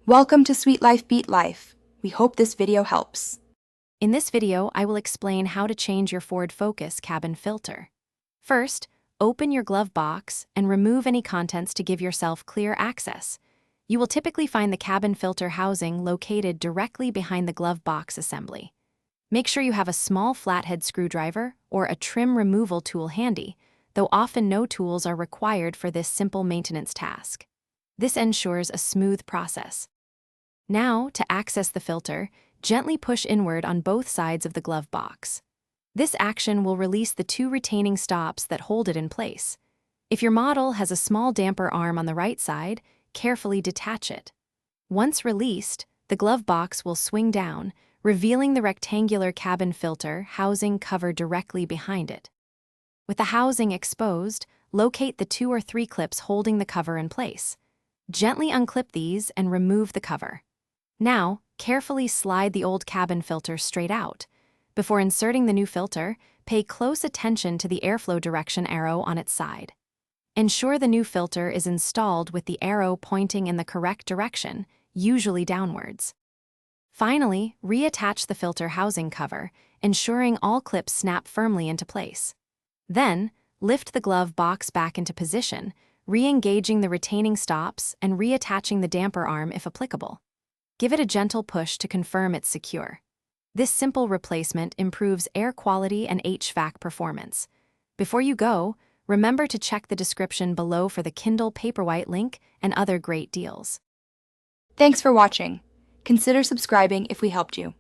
Welcome to Sweet Life Beat Life. We hope this video helps. In this video, I will explain how to change your Ford Focus cabin filter. First, open your glove box and remove any contents to give yourself clear access. You will typically find the cabin filter housing located directly behind the glove box assembly. Make sure you have a small flathead screwdriver or a trim removal tool handy, though often no tools are required for this simple maintenance task. This ensures a smooth process. Now, to access the filter, gently push inward on both sides of the glove box. This action will release the two retaining stops that hold it in place. If your model has a small damper arm on the right side, carefully detach it. Once released, the glove box will swing down, revealing the rectangular cabin filter housing cover directly behind it. With the housing exposed, locate the 2 or 3 clips holding the cover in place. Gently unclip these and remove the cover. Now, carefully slide the old cabin filter straight out. Before inserting the new filter, pay close attention to the airflow direction arrow on its side. Ensure the new filter is installed with the arrow pointing in the correct direction, usually downwards. Finally, reattach the filter housing cover, ensuring all clips snap firmly into place. Then, lift the glove box back into position, re-engaging the retaining stops and reattaching the damper arm if applicable. Give it a gentle push to confirm it's secure. This simple replacement improves air quality and HVAC performance. Before you go, remember to check the description below for the Kindle Paperwhite link and other great deals. Thanks for watching. Consider subscribing if we helped you.